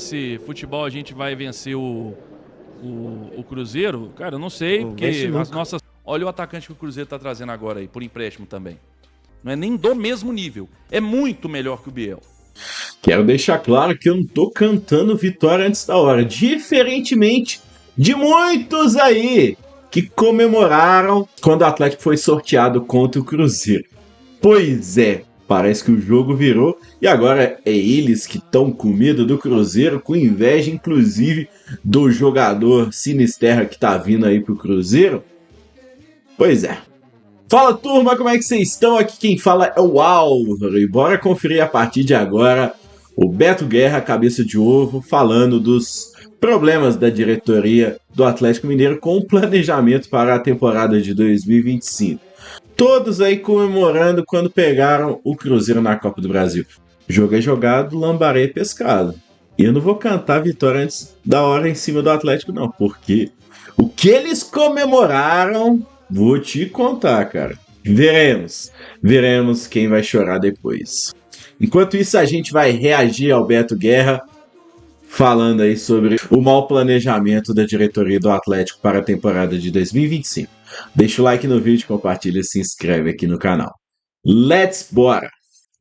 Esse futebol a gente vai vencer o Cruzeiro? Cara, eu não sei, porque as nossas... Olha o atacante que o Cruzeiro tá trazendo agora aí, por empréstimo também. Não é nem do mesmo nível, é muito melhor que o Biel. Quero deixar claro que eu não tô cantando vitória antes da hora, diferentemente de muitos aí que comemoraram quando o Atlético foi sorteado contra o Cruzeiro. Pois é, parece que o jogo virou e agora é eles que estão com medo do Cruzeiro, com inveja inclusive do jogador Sinisterra que tá vindo aí pro Cruzeiro. Pois é. Fala turma, como é que vocês estão? Aqui quem fala é o Álvaro e bora conferir a partir de agora o Beto Guerra, cabeça de ovo, falando dos problemas da diretoria do Atlético Mineiro com o planejamento para a temporada de 2025. Todos aí comemorando quando pegaram o Cruzeiro na Copa do Brasil. Jogo é jogado, lambaré é pescado. E eu não vou cantar a vitória antes da hora em cima do Atlético não, porque o que eles comemoraram... Vou te contar, cara. Veremos quem vai chorar depois. Enquanto isso, a gente vai reagir ao Beto Guerra, falando aí sobre o mau planejamento da diretoria do Atlético para a temporada de 2025. Deixa o like no vídeo, compartilha e se inscreve aqui no canal. Let's bora!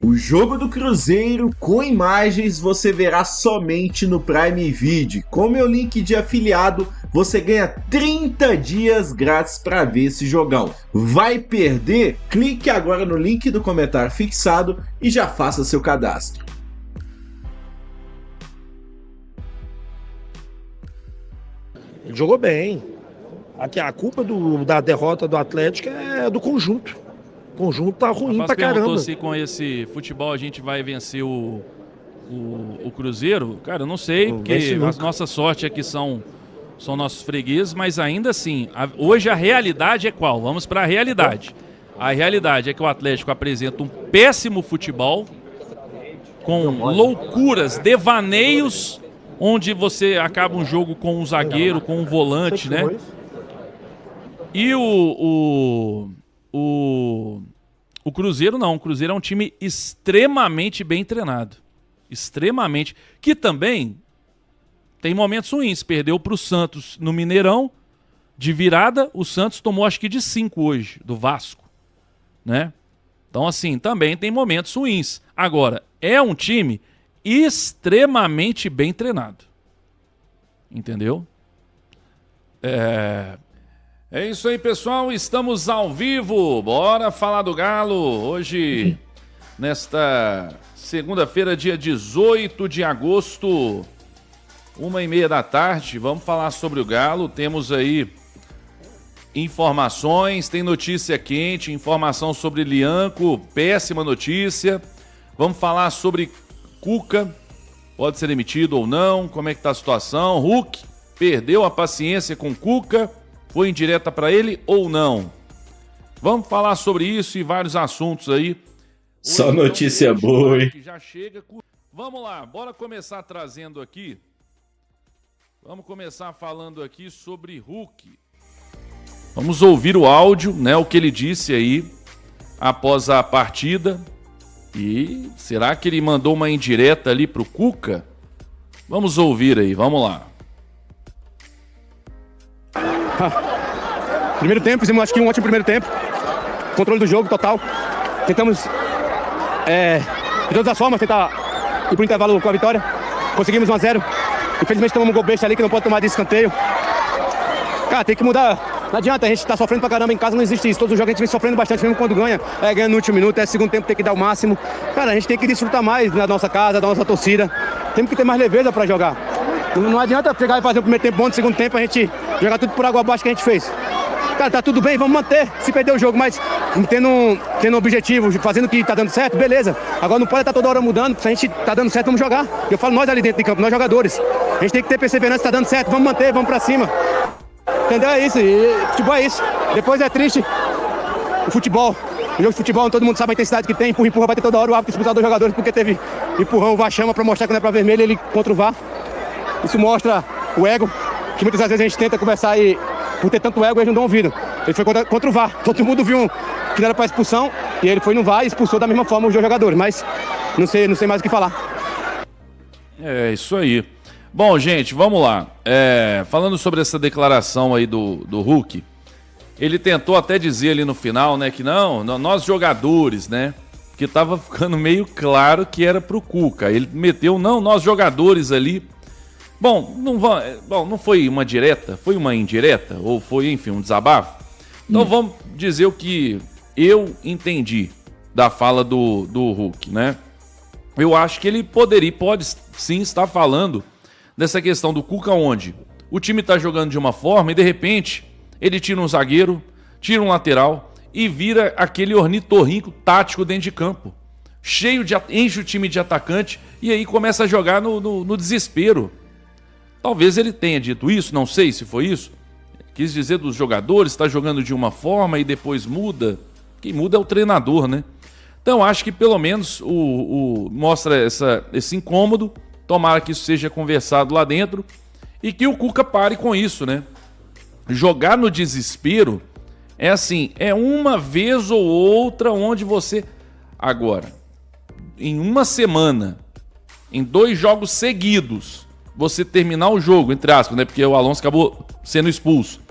O jogo do Cruzeiro com imagens você verá somente no Prime Video. Com meu link de afiliado, você ganha 30 dias grátis para ver esse jogão. Vai perder? Clique agora no link do comentário fixado e já faça seu cadastro. Ele jogou bem. Aqui, a culpa da derrota do Atlético é do conjunto. O conjunto tá ruim pra caramba. Se com esse futebol a gente vai vencer o Cruzeiro. Cara, eu não sei, porque a nossa sorte é que são nossos fregueses, mas ainda assim, hoje a realidade é qual? Vamos para a realidade. A realidade é que o Atlético apresenta um péssimo futebol, com loucuras, devaneios, onde você acaba um jogo com um zagueiro, com um volante, né? E o Cruzeiro não. O Cruzeiro é um time extremamente bem treinado. Extremamente. Que também tem momentos ruins. Perdeu para o Santos no Mineirão. De virada, o Santos tomou acho que de 5 hoje, do Vasco. Né? Então assim, também tem momentos ruins. Agora, é um time extremamente bem treinado. Entendeu? É isso aí, pessoal. Estamos ao vivo. Bora falar do Galo. Hoje, nesta segunda-feira, dia 18 de agosto, 1h30 da tarde. Vamos falar sobre o Galo. Temos aí informações, tem notícia quente, informação sobre Lianco, péssima notícia. Vamos falar sobre Cuca, pode ser demitido ou não, como é que tá a situação. Hulk perdeu a paciência com Cuca. Foi indireta para ele ou não? Vamos falar sobre isso e vários assuntos aí. Só notícia boa, hein? Já chega. Vamos lá, bora começar trazendo aqui. Vamos começar falando aqui sobre Hulk. Vamos ouvir o áudio, né? O que ele disse aí após a partida. E será que ele mandou uma indireta ali pro Cuca? Vamos ouvir aí, vamos lá. Primeiro tempo, fizemos acho que um ótimo primeiro tempo. Controle do jogo total. Tentamos, de todas as formas, tentar ir pro intervalo com a vitória. Conseguimos 1-0. Infelizmente tomamos um gol besta ali que não pode tomar de escanteio. Cara, tem que mudar. Não adianta, a gente tá sofrendo pra caramba em casa, não existe isso. Todos os jogos a gente vem sofrendo bastante, mesmo quando ganha. Ganha no último minuto, segundo tempo tem que dar o máximo. Cara, a gente tem que desfrutar mais da nossa casa, da nossa torcida. Temos que ter mais leveza pra jogar. Não adianta chegar e fazer o primeiro tempo bom, no segundo tempo a gente jogar tudo por água abaixo que a gente fez. Cara, tá tudo bem, vamos manter, se perder o jogo, mas tendo objetivo, fazendo o que tá dando certo, beleza. Agora não pode estar toda hora mudando, se a gente tá dando certo, vamos jogar. Eu falo nós ali dentro de campo, nós jogadores. A gente tem que ter perseverança, tá dando certo, vamos manter, vamos pra cima. Entendeu? É isso, e futebol é isso. Depois é triste o futebol. O jogo de futebol, todo mundo sabe a intensidade que tem, empurra, vai ter toda hora o árbitro expulsar 2 jogadores porque teve empurrão, o VAR chama pra mostrar que não é pra vermelho, ele contra o VAR. Isso mostra o ego, que muitas vezes a gente tenta conversar e por ter tanto ego eles não dão ouvido. Ele foi contra o VAR, todo mundo viu que não era pra expulsão e ele foi no VAR e expulsou da mesma forma os 2 jogadores, mas não sei mais o que falar. É isso aí. Bom, gente, vamos lá. Falando sobre essa declaração aí do Hulk, ele tentou até dizer ali no final, né, que não, nós jogadores, né, que tava ficando meio claro que era pro Cuca. Ele meteu, não, nós jogadores ali. Bom, não foi uma direta, foi uma indireta, ou foi, enfim, um desabafo. Então vamos dizer o que eu entendi da fala do Hulk, né? Eu acho que ele pode sim estar falando dessa questão do Cuca, onde o time tá jogando de uma forma e de repente ele tira um zagueiro, tira um lateral e vira aquele ornitorrinco tático dentro de campo. Enche o time de atacante e aí começa a jogar no desespero. Talvez ele tenha dito isso, não sei se foi isso. Quis dizer dos jogadores, está jogando de uma forma e depois muda. Quem muda é o treinador, né? Então acho que pelo menos mostra esse incômodo. Tomara que isso seja conversado lá dentro e que o Cuca pare com isso, né? Jogar no desespero é assim, é uma vez ou outra onde você... Agora, em uma semana, em 2 jogos seguidos, você terminar o jogo, entre aspas, né? Porque o Alonso acabou sendo expulso.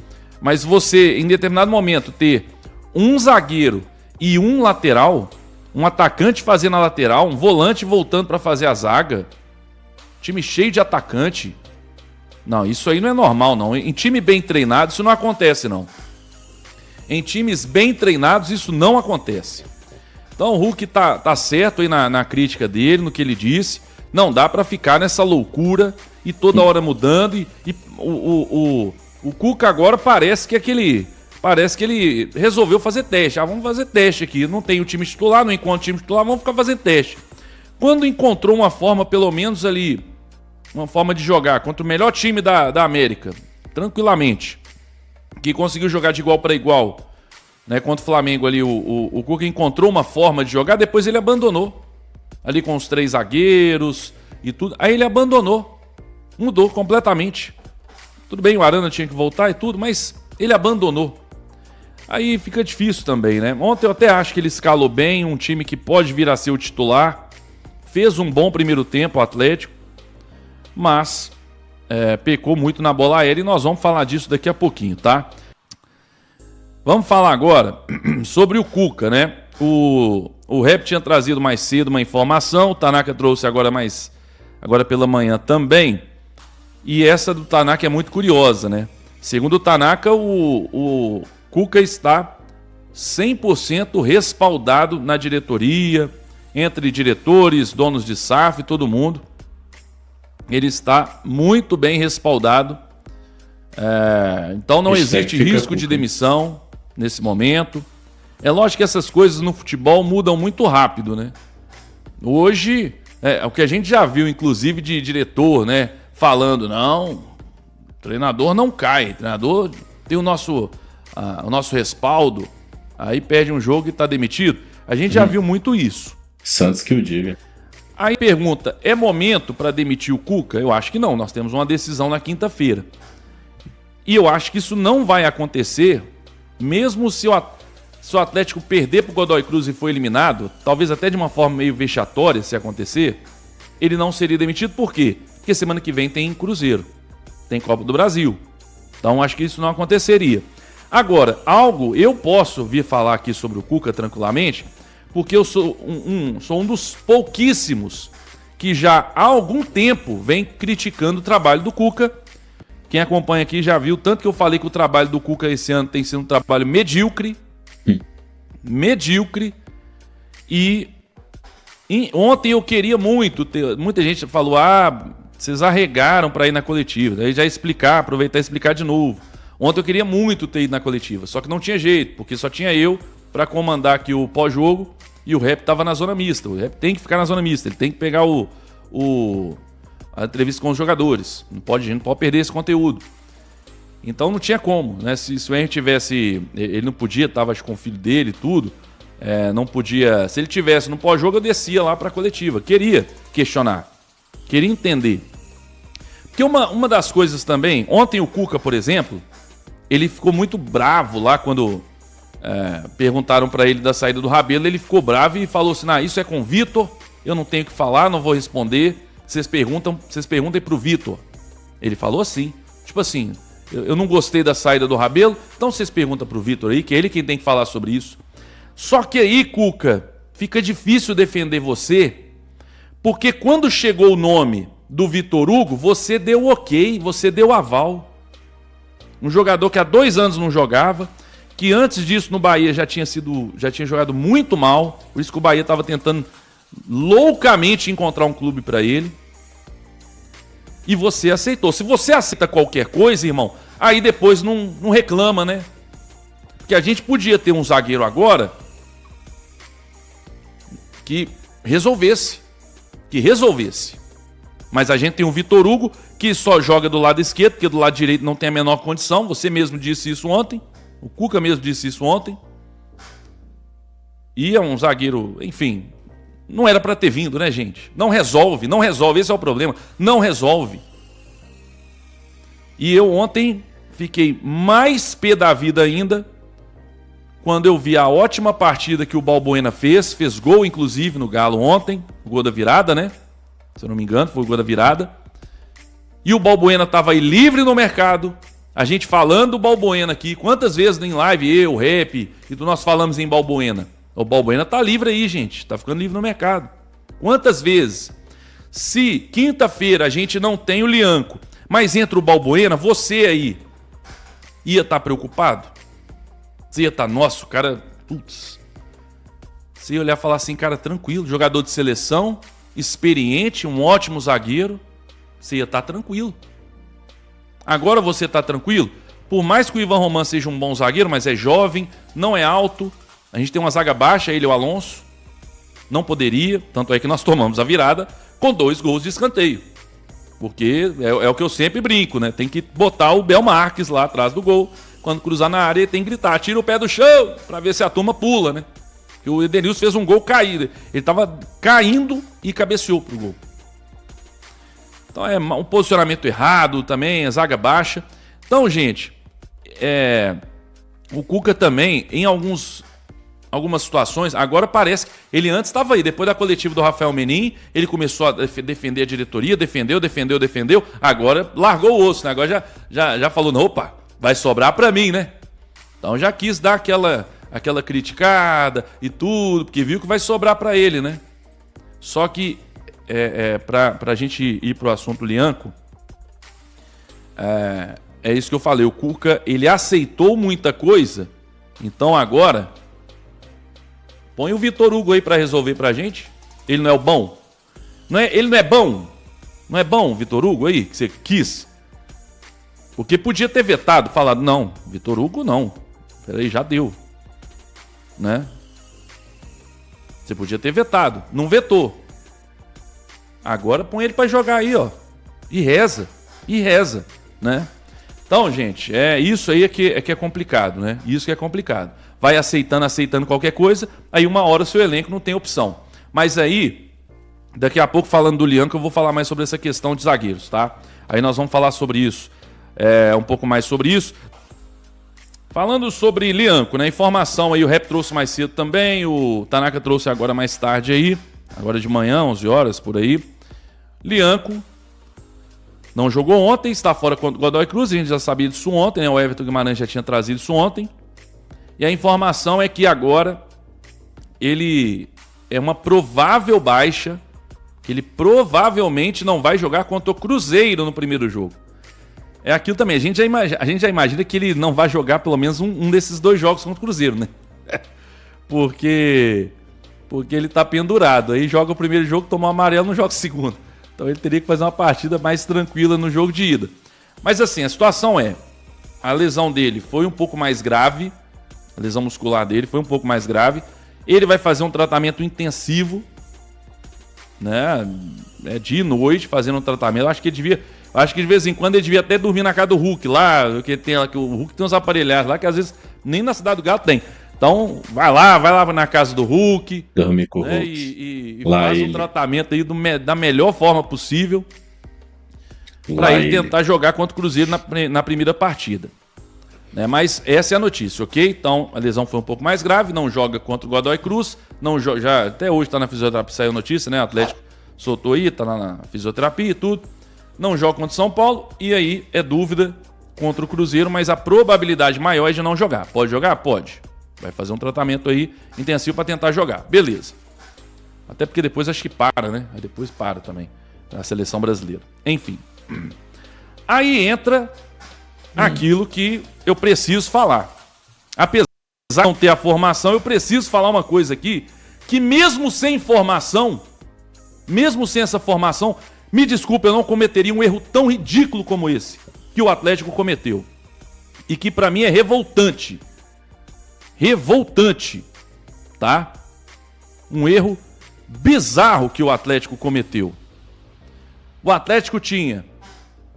Mas você, em determinado momento, ter um zagueiro e um lateral, um atacante fazendo a lateral, um volante voltando para fazer a zaga, time cheio de atacante. Não, isso aí não é normal, não. Em time bem treinado, isso não acontece, não. Em times bem treinados, isso não acontece. Então o Hulk tá certo aí na crítica dele, no que ele disse. Não dá para ficar nessa loucura e toda hora mudando. E o Cuca agora parece que ele resolveu fazer teste. Vamos fazer teste aqui. Não tem o time titular, não encontra o time titular, vamos ficar fazendo teste. Quando encontrou uma forma, pelo menos ali, uma forma de jogar contra o melhor time da América, tranquilamente, que conseguiu jogar de igual para igual, né, contra o Flamengo ali, o Cuca encontrou uma forma de jogar, depois ele abandonou, ali com os 3 zagueiros e tudo, aí ele abandonou, mudou completamente. Tudo bem, o Arana tinha que voltar e tudo, mas ele abandonou. Aí fica difícil também, né? Ontem eu até acho que ele escalou bem, um time que pode vir a ser o titular, fez um bom primeiro tempo o Atlético, mas pecou muito na bola aérea e nós vamos falar disso daqui a pouquinho, tá? Vamos falar agora sobre o Cuca, né? O Rep tinha trazido mais cedo uma informação, o Tanaka trouxe agora pela manhã também, e essa do Tanaka é muito curiosa, né? Segundo o Tanaka, o Cuca está 100% respaldado na diretoria, entre diretores, donos de SAF, todo mundo. Ele está muito bem respaldado. Então não existe risco de demissão nesse momento. É lógico que essas coisas no futebol mudam muito rápido, né? Hoje, o que a gente já viu, inclusive, de diretor, né? Falando, não, o treinador não cai, o treinador tem o nosso respaldo, aí perde um jogo e está demitido. A gente já viu muito isso. Santos que o diga. Aí pergunta, é momento para demitir o Cuca? Eu acho que não, nós temos uma decisão na quinta-feira. E eu acho que isso não vai acontecer, mesmo se o Atlético perder para o Godoy Cruz e for eliminado, talvez até de uma forma meio vexatória se acontecer, ele não seria demitido. Por quê? Porque semana que vem tem Cruzeiro, tem Copa do Brasil. Então acho que isso não aconteceria. Agora, eu posso vir falar aqui sobre o Cuca tranquilamente, porque eu sou um dos pouquíssimos que já há algum tempo vem criticando o trabalho do Cuca. Quem acompanha aqui já viu, tanto que eu falei que o trabalho do Cuca esse ano tem sido um trabalho medíocre. Medíocre. E ontem eu queria muito, muita gente falou, vocês arregaram para ir na coletiva. Daí já aproveitar e explicar de novo. Ontem eu queria muito ter ido na coletiva, só que não tinha jeito, porque só tinha eu para comandar aqui o pós-jogo e o Rep estava na zona mista. O Rep tem que ficar na zona mista, ele tem que pegar a entrevista com os jogadores. A gente não pode perder esse conteúdo. Então não tinha como, né? Se o Henry tivesse... Ele não podia, estava com o filho dele e tudo. Não podia... Se ele tivesse no pós-jogo, eu descia lá para a coletiva. Queria questionar. Queria entender. Porque uma das coisas também... Ontem o Cuca, por exemplo, ele ficou muito bravo lá quando perguntaram para ele da saída do Rabelo. Ele ficou bravo e falou assim, isso é com o Vitor, eu não tenho o que falar, não vou responder. Vocês perguntem pro Vitor. Ele falou assim, tipo assim, eu não gostei da saída do Rabelo, então vocês perguntam pro Vitor aí, que é ele quem tem que falar sobre isso. Só que aí, Cuca, fica difícil defender você, porque quando chegou o nome do Vitor Hugo, você deu ok, você deu aval. Um jogador que há 2 anos não jogava, que antes disso no Bahia já tinha jogado muito mal, por isso que o Bahia estava tentando loucamente encontrar um clube para ele. E você aceitou. Se você aceita qualquer coisa, irmão, aí depois não reclama, né? Porque a gente podia ter um zagueiro agora que resolvesse. Mas a gente tem o Vitor Hugo, que só joga do lado esquerdo, porque do lado direito não tem a menor condição. Você mesmo disse isso ontem. O Cuca mesmo disse isso ontem. E é um zagueiro, enfim, não era para ter vindo, né, gente? Não resolve. Esse é o problema. Não resolve. E eu ontem fiquei mais pé da vida ainda quando eu vi a ótima partida que o Balbuena fez gol, inclusive, no Galo ontem. O gol da virada, né? Se eu não me engano, foi o gol da virada. E o Balbuena estava aí livre no mercado. A gente falando do Balbuena aqui. Quantas vezes em live, eu, o Rap, e nós falamos em Balbuena? O Balbuena tá livre aí, gente. Tá ficando livre no mercado. Quantas vezes? Se quinta-feira a gente não tem o Lianco, mas entra o Balbuena, você aí ia estar preocupado? Você ia estar, nossa, o cara... Putz. Você ia olhar e falar assim, cara, tranquilo. Jogador de seleção, experiente, um ótimo zagueiro. Você ia estar tranquilo. Agora você está tranquilo? Por mais que o Ivan Roman seja um bom zagueiro, mas é jovem, não é alto. A gente tem uma zaga baixa, ele e o Alonso. Não poderia, tanto é que nós tomamos a virada com 2 gols de escanteio. Porque é o que eu sempre brinco, né? Tem que botar o Bel Marques lá atrás do gol. Quando cruzar na área, ele tem que gritar, tira o pé do chão, para ver se a turma pula, né? Porque o Edenilson fez um gol caído. Ele estava caindo e cabeceou pro gol. Então é um posicionamento errado também, a zaga baixa. Então, gente, o Cuca também, em algumas situações, agora parece que ele antes estava aí, depois da coletiva do Rafael Menin, ele começou a defender a diretoria, defendeu, agora largou o osso, né? Agora já falou, não, opa, vai sobrar para mim, né? Então já quis dar aquela criticada e tudo, porque viu que vai sobrar para ele, né? Só que pra gente ir pro assunto Lianco, é isso que eu falei, o Cuca, ele aceitou muita coisa, então agora põe o Vitor Hugo aí pra resolver pra gente. Ele não é o bom? Ele não é bom? Não é bom o Vitor Hugo aí, que você quis? Porque podia ter vetado, falado, não, Vitor Hugo não, peraí, já deu, né? Você podia ter vetado, não vetou. Agora põe ele pra jogar aí, ó. E reza, né? Então, gente, isso aí que é complicado, né? Isso que é complicado. Vai aceitando qualquer coisa, aí uma hora o seu elenco não tem opção. Mas aí, daqui a pouco falando do Lianco, eu vou falar mais sobre essa questão de zagueiros, tá? Aí nós vamos falar sobre isso, um pouco mais sobre isso. Falando sobre Lianco, né? Informação aí, o Rap trouxe mais cedo também, o Tanaka trouxe agora mais tarde aí, agora de manhã, 11 horas, por aí. Lianco não jogou ontem, está fora contra o Godoy Cruz, a gente já sabia disso ontem, né? O Everton Guimarães já tinha trazido isso ontem. E a informação é que agora ele é uma provável baixa, que ele provavelmente não vai jogar contra o Cruzeiro no primeiro jogo. É aquilo também, a gente já imagina que ele não vai jogar pelo menos um desses 2 jogos contra o Cruzeiro, né? Porque ele tá pendurado, aí joga o primeiro jogo, toma o amarelo, não joga o segundo. Então ele teria que fazer uma partida mais tranquila no jogo de ida. Mas assim, a situação a lesão dele foi um pouco mais grave, a lesão muscular dele foi um pouco mais grave. Ele vai fazer um tratamento intensivo, né? Dia e noite fazendo um tratamento. Acho que de vez em quando ele devia até dormir na casa do Hulk lá, que o Hulk tem uns aparelhados lá que às vezes nem na Cidade do Galo tem. Então, vai lá na casa do Hulk. Dorme com o Hulk. E faz um tratamento aí da melhor forma possível para ele tentar jogar contra o Cruzeiro na primeira partida. Né? Mas essa é a notícia, ok? Então, a lesão foi um pouco mais grave, não joga contra o Godoy Cruz, já até hoje está na fisioterapia, saiu a notícia, né? O Atlético soltou aí, está lá na fisioterapia e tudo. não joga contra o São Paulo, e aí é dúvida contra o Cruzeiro, mas a probabilidade maior é de não jogar. Pode jogar? Pode. Vai fazer um tratamento aí intensivo para tentar jogar. Beleza. Até porque depois acho que para, né? Aí depois para também a seleção brasileira. Enfim. Aí entra aquilo que eu preciso falar. Apesar de não ter a formação, eu preciso falar uma coisa aqui, que mesmo sem formação, mesmo sem essa formação, me desculpe, eu não cometeria um erro tão ridículo como esse que o Atlético cometeu. E que pra mim é revoltante. Revoltante, tá? Um erro bizarro que o Atlético cometeu. O Atlético tinha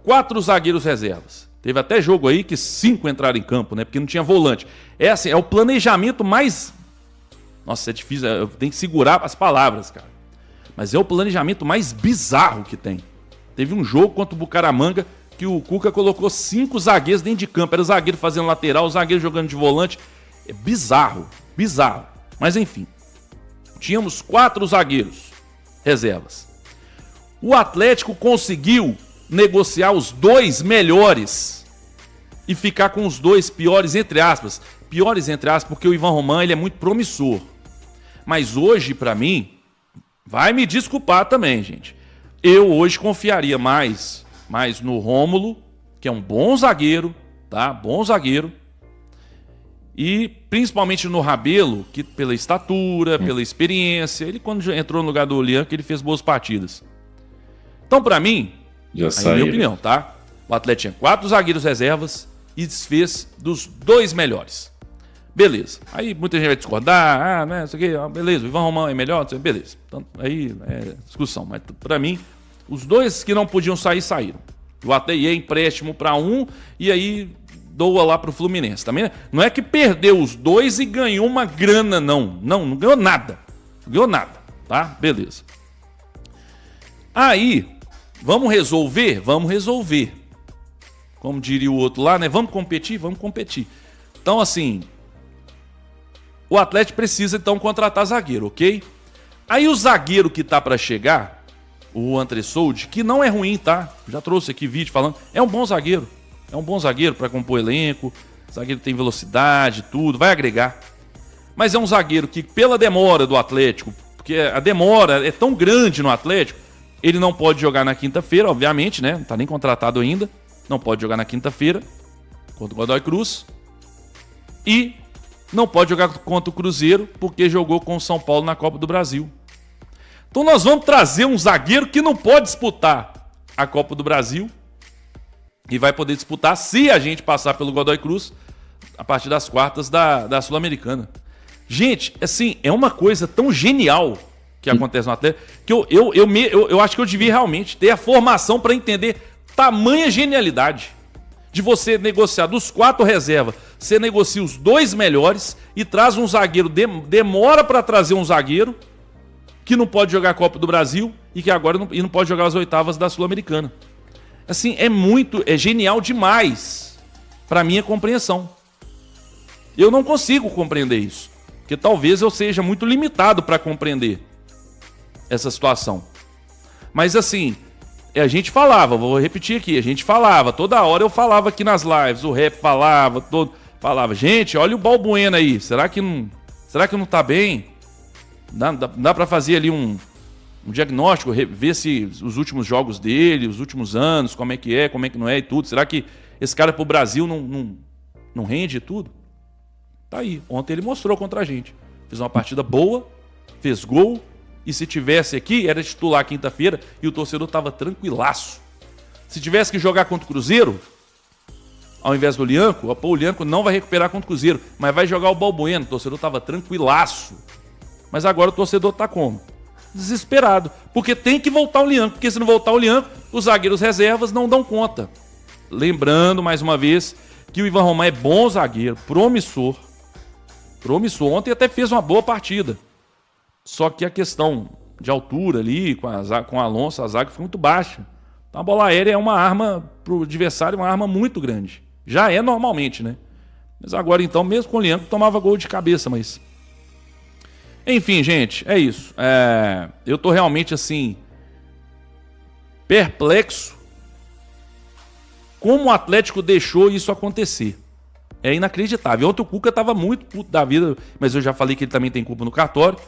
4 zagueiros reservas. Teve até jogo aí que 5 entraram em campo, né? Porque não tinha volante. É assim, é o planejamento mais... Nossa, é difícil, eu tenho que segurar as palavras, cara. Mas é o planejamento mais bizarro que tem. Teve um jogo contra o Bucaramanga que o Cuca colocou 5 zagueiros dentro de campo. Era o zagueiro fazendo lateral, o zagueiro jogando de volante. É bizarro, bizarro. Mas enfim, tínhamos 4 zagueiros reservas. O Atlético conseguiu negociar os 2 melhores e ficar com os 2 piores, entre aspas. Piores, entre aspas, porque o Ivan Román ele é muito promissor. Mas hoje, pra mim, vai me desculpar também, gente. Eu hoje confiaria mais no Rômulo, que é um bom zagueiro, tá? Bom zagueiro. E principalmente no Rabelo, que pela estatura, pela experiência, ele quando entrou no lugar do Lian, que ele fez boas partidas. Então, pra mim, aí é minha opinião, tá? O Atlético tinha 4 zagueiros reservas e desfez dos 2 melhores. Beleza. Aí muita gente vai discordar, né, isso aqui, beleza, o Ivan Román é melhor, beleza. Então, aí é discussão. Mas pra mim, os 2 que não podiam sair, saíram. O Atlético é empréstimo pra um e aí doa lá pro Fluminense. Também não é que perdeu os 2 e ganhou uma grana, não. Não ganhou nada. Não ganhou nada, tá? Beleza. Aí, vamos resolver? Vamos resolver. Como diria o outro lá, né? Vamos competir? Vamos competir. Então, assim, o Atlético precisa, então, contratar zagueiro, ok? Aí o zagueiro que tá pra chegar, o Antressoldi, que não é ruim, tá? Já trouxe aqui vídeo falando, é um bom zagueiro. É um bom zagueiro pra compor elenco. O zagueiro tem velocidade, tudo, vai agregar. Mas é um zagueiro que, pela demora do Atlético, porque a demora é tão grande no Atlético, ele não pode jogar na quinta-feira, obviamente, né? Não tá nem contratado ainda. Não pode jogar na quinta-feira contra o Godoy Cruz. E não pode jogar contra o Cruzeiro porque jogou com o São Paulo na Copa do Brasil. Então nós vamos trazer um zagueiro que não pode disputar a Copa do Brasil e vai poder disputar se a gente passar pelo Godoy Cruz a partir das quartas da Sul-Americana. Gente, assim, é uma coisa tão genial que acontece no Atlético que eu acho que eu devia realmente ter a formação para entender tamanha genialidade de você negociar dos 4 reservas, você negocia os 2 melhores e traz um zagueiro, demora para trazer um zagueiro que não pode jogar a Copa do Brasil e que agora não pode jogar as oitavas da Sul-Americana. Assim, é genial demais para minha compreensão. Eu não consigo compreender isso, porque talvez eu seja muito limitado para compreender essa situação. Mas assim, a gente falava, vou repetir aqui, a gente falava, toda hora eu falava aqui nas lives, o Rap falava, gente, olha o Balbuena aí, será que não tá bem? Dá pra fazer ali um diagnóstico, ver se os últimos jogos dele, os últimos anos, como é que não é e tudo, será que esse cara pro Brasil não rende e tudo? Tá aí, ontem ele mostrou contra a gente, fez uma partida boa, fez gol, e se tivesse aqui, era titular quinta-feira e o torcedor tava tranquilaço. Se tivesse que jogar contra o Cruzeiro, ao invés do Lianco, o Lianco não vai recuperar contra o Cruzeiro, mas vai jogar o Balbuena, o torcedor tava tranquilaço. Mas agora o torcedor tá como? Desesperado, porque tem que voltar o Lianco, porque se não voltar o Lianco, os zagueiros reservas não dão conta. Lembrando, mais uma vez, que o Ivan Román é bom zagueiro, promissor. Ontem até fez uma boa partida. Só que a questão de altura ali, com o Alonso, a zaga foi muito baixa. Então a bola aérea é uma arma para o adversário, uma arma muito grande. Já é normalmente, né? Mas agora então, mesmo com o Lianco, tomava gol de cabeça, mas... Enfim, gente, é isso. Eu tô realmente, assim, perplexo como o Atlético deixou isso acontecer. É inacreditável. Ontem o Cuca estava muito puto da vida, mas eu já falei que ele também tem culpa no cartório.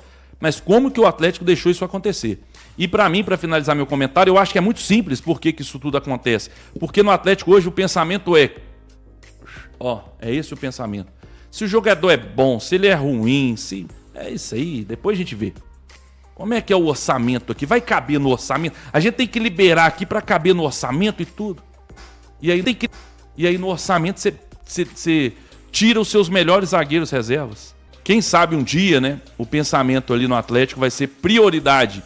Mas como que o Atlético deixou isso acontecer? E para mim, para finalizar meu comentário, eu acho que é muito simples por que isso tudo acontece. Porque no Atlético hoje o pensamento é... é esse o pensamento. Se o jogador é bom, se ele é ruim, se... É isso aí, depois a gente vê. Como é que é o orçamento aqui? Vai caber no orçamento? A gente tem que liberar aqui para caber no orçamento e tudo. E aí no orçamento você tira os seus melhores zagueiros reservas. Quem sabe um dia, né, o pensamento ali no Atlético vai ser prioridade,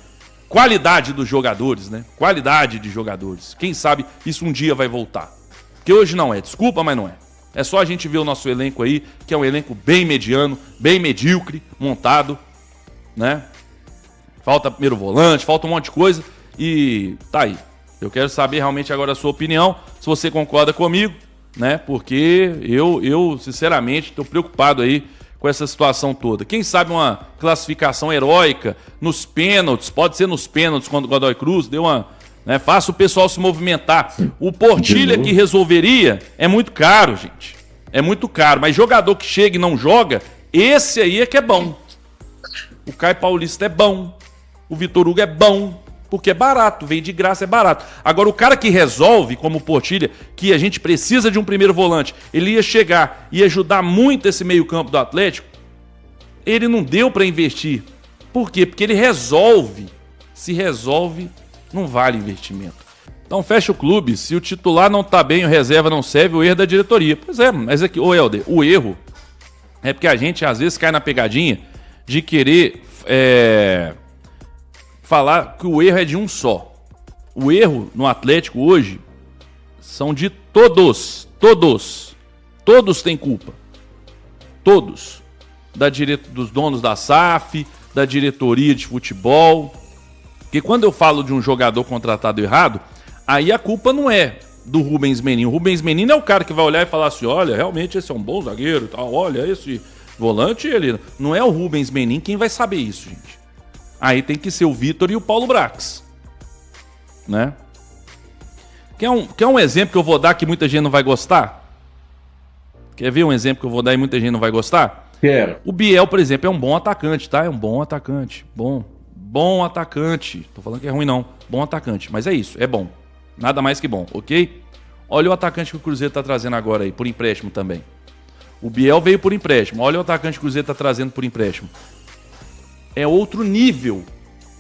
qualidade dos jogadores, né? Qualidade de jogadores. Quem sabe isso um dia vai voltar. Porque hoje não é, desculpa, mas não é. É só a gente ver o nosso elenco aí, que é um elenco bem mediano, bem medíocre, montado, né? Falta primeiro volante, falta um monte de coisa e tá aí. Eu quero saber realmente agora a sua opinião, se você concorda comigo, né? Porque eu sinceramente, estou preocupado aí com essa situação toda. Quem sabe uma classificação heróica nos pênaltis, pode ser nos pênaltis quando o Godoy Cruz deu uma... Né, faça o pessoal se movimentar. O Portilha que resolveria é muito caro, gente. É muito caro. Mas jogador que chega e não joga, esse aí é que é bom. O Caio Paulista é bom. O Vitor Hugo é bom. Porque é barato, vem de graça, é barato. Agora, o cara que resolve, como o Portilha, que a gente precisa de um primeiro volante, ele ia chegar e ajudar muito esse meio-campo do Atlético, ele não deu para investir. Por quê? Porque ele resolve. Se resolve, não vale investimento. Então fecha o clube. Se o titular não tá bem, o reserva não serve, o erro da diretoria. Pois é, mas aqui, ô Helder, o erro é porque a gente às vezes cai na pegadinha de querer falar que o erro é de um só. O erro no Atlético hoje são de todos. Todos têm culpa. Todos. Dos donos da SAF, da diretoria de futebol. Porque quando eu falo de um jogador contratado errado, aí a culpa não é do Rubens Menin. O Rubens Menin é o cara que vai olhar e falar assim, olha, realmente esse é um bom zagueiro e tal, olha, esse volante, ele... Não é o Rubens Menin quem vai saber isso, gente. Aí tem que ser o Vitor e o Paulo Brax. Né? Quer um exemplo que eu vou dar que muita gente não vai gostar? Quer ver um exemplo que eu vou dar e muita gente não vai gostar? Quero. O Biel, por exemplo, é um bom atacante, tá? É um bom atacante. Bom atacante. Tô falando que é ruim, não. Bom atacante. Mas é isso, é bom. Nada mais que bom, ok? Olha o atacante que o Cruzeiro tá trazendo agora aí, por empréstimo também. O Biel veio por empréstimo. Olha o atacante que o Cruzeiro tá trazendo por empréstimo. É outro nível.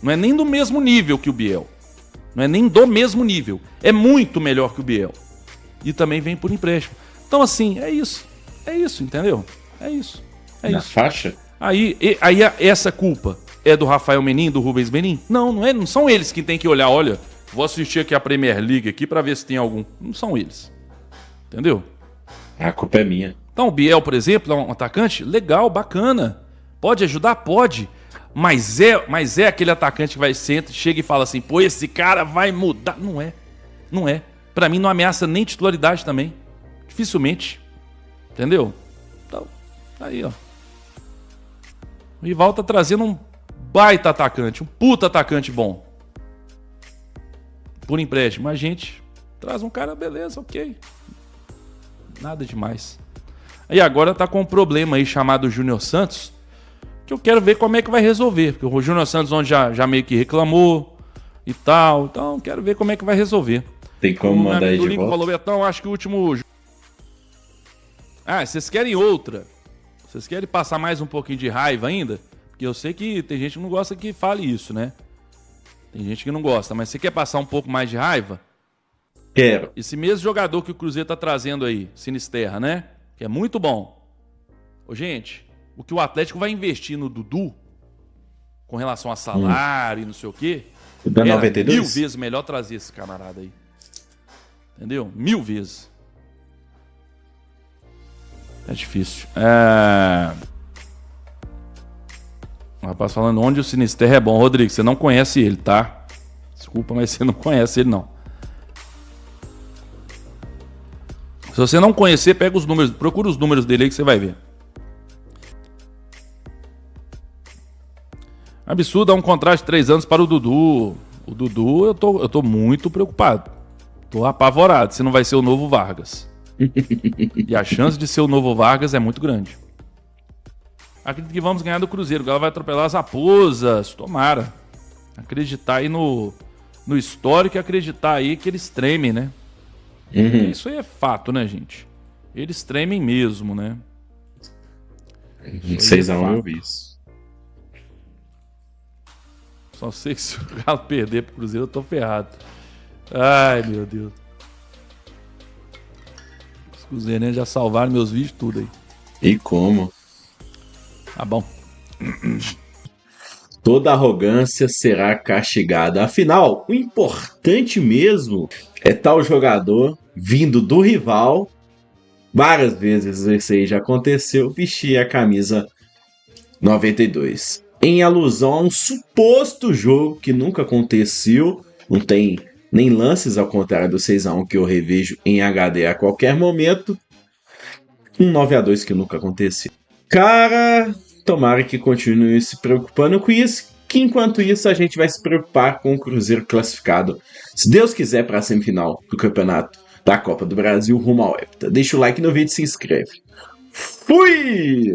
Não é nem do mesmo nível que o Biel. Não é nem do mesmo nível. É muito melhor que o Biel. E também vem por empréstimo. Então, assim, é isso. É isso, entendeu? É isso. É Na isso. faixa? Aí essa culpa é do Rafael Menin, do Rubens Menin? Não são eles que tem que olhar, olha, vou assistir aqui a Premier League aqui pra ver se tem algum. Não são eles. Entendeu? A culpa é minha. Então, o Biel, por exemplo, é um atacante legal, bacana. Pode ajudar? Pode. Mas é aquele atacante que vai chega e fala assim, pô, esse cara vai mudar. Não é. Pra mim não ameaça nem titularidade também. Dificilmente. Entendeu? Então, aí, ó. O rival tá trazendo um baita atacante, um puta atacante bom. Por empréstimo. A gente traz um cara, beleza, ok. Nada demais. Aí agora tá com um problema aí chamado Júnior Santos, que eu quero ver como é que vai resolver. Porque o Júnior Santos onde já meio que reclamou e tal. Então, quero ver como é que vai resolver. Tem como mandar aí de volta? Falou, Betão, acho que o último... Ah, vocês querem outra? Vocês querem passar mais um pouquinho de raiva ainda? Porque eu sei que tem gente que não gosta que fale isso, né? Tem gente que não gosta. Mas você quer passar um pouco mais de raiva? Quero. Esse mesmo jogador que o Cruzeiro tá trazendo aí, Sinisterra, né? Que é muito bom. Ô, gente, o que o Atlético vai investir no Dudu, com relação a salário e não sei o quê, Da 92? 1000 vezes melhor trazer esse camarada aí. Entendeu? 1000 vezes. É difícil. O rapaz falando onde o Sinisterra é bom. Rodrigo, você não conhece ele, tá? Desculpa, mas você não conhece ele, não. Se você não conhecer, pega os números, procura os números dele aí que você vai ver. Absurdo, é um contrato de 3 anos para o Dudu. O Dudu, eu tô muito preocupado. Tô apavorado se não vai ser o novo Vargas. E a chance de ser o novo Vargas é muito grande. Acredito que vamos ganhar do Cruzeiro. O Galo vai atropelar as raposas. Tomara. Acreditar aí no histórico e acreditar aí que eles tremem, né? Isso aí é fato, né, gente? Eles tremem mesmo, né? 6x1 eu vi isso. Só sei que se o Galo perder pro Cruzeiro eu tô ferrado. Ai, meu Deus. Os cruzeirenses já salvaram meus vídeos tudo aí. E como? Tá bom. Toda arrogância será castigada. Afinal, o importante mesmo é tal jogador vindo do rival. Várias vezes isso aí já aconteceu. Vestir a camisa 92. Em alusão a um suposto jogo que nunca aconteceu. Não tem nem lances, ao contrário do 6x1 que eu revejo em HD a qualquer momento. Um 9x2 que nunca aconteceu. Cara, tomara que continue se preocupando com isso, que enquanto isso a gente vai se preocupar com o Cruzeiro classificado, se Deus quiser, para a semifinal do campeonato da Copa do Brasil rumo ao Hepta. Deixa o like no vídeo e se inscreve. Fui!